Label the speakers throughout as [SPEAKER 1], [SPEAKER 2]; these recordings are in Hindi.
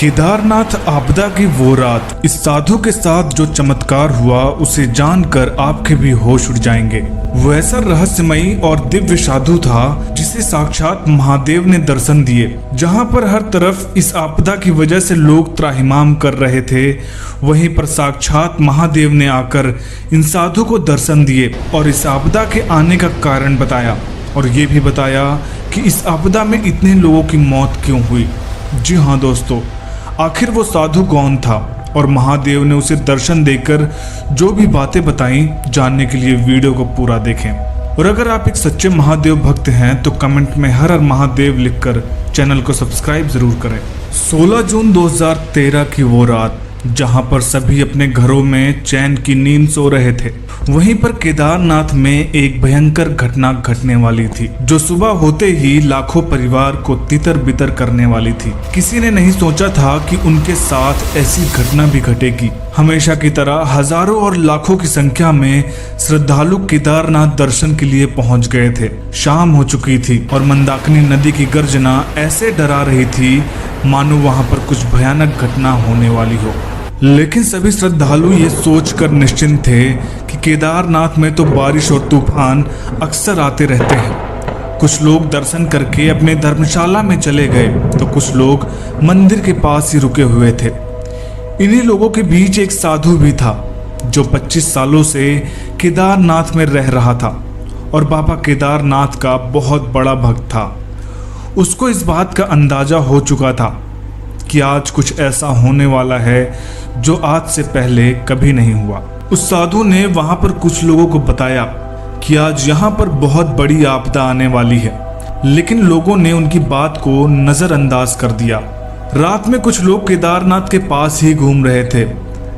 [SPEAKER 1] केदारनाथ आपदा की वो रात, इस साधु के साथ जो चमत्कार हुआ उसे जानकर आपके भी होश उड़ जाएंगे। वो ऐसा रहस्यमयी और दिव्य साधु था जिसे साक्षात महादेव ने दर्शन दिए। जहां पर हर तरफ इस आपदा की वजह से लोग त्राहिमाम कर रहे थे, वहीं पर साक्षात महादेव ने आकर इन साधु को दर्शन दिए और इस आपदा के आने का कारण बताया और ये भी बताया कि इस आपदा में इतने लोगों की मौत क्यों हुई। जी हाँ दोस्तों, आखिर वो साधु कौन था और महादेव ने उसे दर्शन देकर जो भी बातें बताई, जानने के लिए वीडियो को पूरा देखें। और अगर आप एक सच्चे महादेव भक्त हैं तो कमेंट में हर हर महादेव लिखकर चैनल को सब्सक्राइब जरूर करें। 16 जून 2013 की वो रात, जहां पर सभी अपने घरों में चैन की नींद सो रहे थे, वहीं पर केदारनाथ में एक भयंकर घटना घटने वाली थी जो सुबह होते ही लाखों परिवार को तितर बितर करने वाली थी। किसी ने नहीं सोचा था कि उनके साथ ऐसी घटना भी घटेगी। हमेशा की तरह हजारों और लाखों की संख्या में श्रद्धालु केदारनाथ दर्शन के लिए पहुंच गए थे। शाम हो चुकी थी और मंदाकिनी नदी की गर्जना ऐसे डरा रही थी मानो वहां पर कुछ भयानक घटना होने वाली हो। लेकिन सभी श्रद्धालु ये सोचकर निश्चिंत थे कि केदारनाथ में तो बारिश और तूफान अक्सर आते रहते हैं। कुछ लोग दर्शन करके अपने धर्मशाला में चले गए तो कुछ लोग मंदिर के पास ही रुके हुए थे। इन्हीं लोगों के बीच एक साधु भी था जो 25 सालों से केदारनाथ में रह रहा था और बाबा केदारनाथ का बहुत बड़ा भक्त था। उसको इस बात का अंदाजा हो चुका था कि आज कुछ ऐसा होने वाला है जो आज से पहले कभी नहीं हुआ। उस साधु ने वहां पर कुछ लोगों को बताया कि आज यहाँ पर बहुत बड़ी आपदा आने वाली है, लेकिन लोगों ने उनकी बात को नजरअंदाज कर दिया। रात में कुछ लोग केदारनाथ के पास ही घूम रहे थे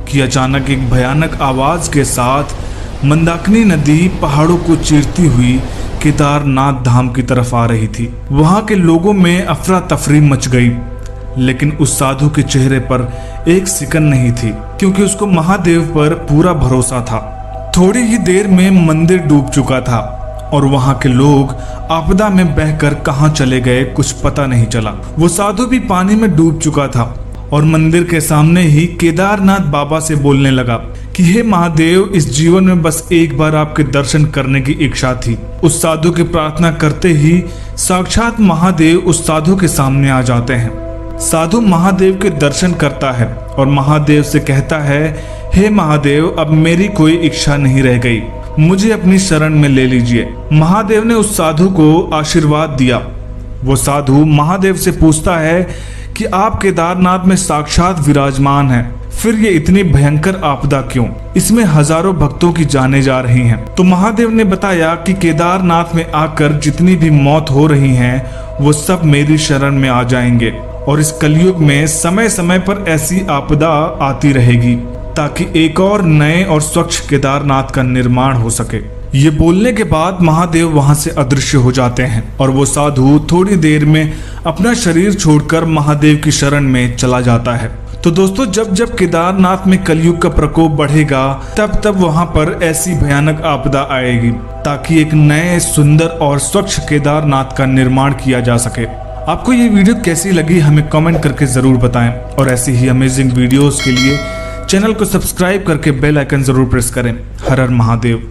[SPEAKER 1] कि अचानक एक भयानक आवाज के साथ मंदाकिनी नदी पहाड़ों को चीरती हुई केदारनाथ धाम की तरफ आ रही थी। वहां के लोगों में अफरा तफरी मच गई, लेकिन उस साधु के चेहरे पर एक सिकन नहीं थी क्योंकि उसको महादेव पर पूरा भरोसा था। थोड़ी ही देर में मंदिर डूब चुका था और वहां के लोग आपदा में बहकर कहां चले गए कुछ पता नहीं चला। वो साधु भी पानी में डूब चुका था और मंदिर के सामने ही केदारनाथ बाबा से बोलने लगा कि हे महादेव, इस जीवन में बस एक बार आपके दर्शन करने की इच्छा थी। उस साधु की प्रार्थना करते ही साक्षात महादेव उस साधु के सामने आ जाते हैं। साधु महादेव के दर्शन करता है और महादेव से कहता है, हे महादेव, अब मेरी कोई इच्छा नहीं रह गई, मुझे अपनी शरण में ले लीजिए। महादेव ने उस साधु को आशीर्वाद दिया। वो साधु महादेव से पूछता है कि आप केदारनाथ में साक्षात विराजमान हैं, फिर ये इतनी भयंकर आपदा क्यों? इसमें हजारों भक्तों की जानें जा रही हैं। तो महादेव ने बताया कि केदारनाथ में आकर जितनी भी मौत हो रही हैं वो सब मेरी शरण में आ जाएंगे और इस कलयुग में समय समय पर ऐसी आपदा आती रहेगी ताकि एक और नए और स्वच्छ केदारनाथ का निर्माण हो सके। ये बोलने के बाद महादेव वहां से अदृश्य हो जाते हैं और वो साधु थोड़ी देर में अपना शरीर छोड़कर महादेव की शरण में चला जाता है। तो दोस्तों, जब जब केदारनाथ में कलयुग का प्रकोप बढ़ेगा तब तब वहां पर ऐसी भयानक आपदा आएगी ताकि एक नए सुंदर और स्वच्छ केदारनाथ का निर्माण किया जा सके। आपको ये वीडियो कैसी लगी हमें कमेंट करके जरूर बताएं और ऐसी ही अमेजिंग वीडियोस के लिए चैनल को सब्सक्राइब करके बेल आइकन जरूर प्रेस करें। हर हर महादेव।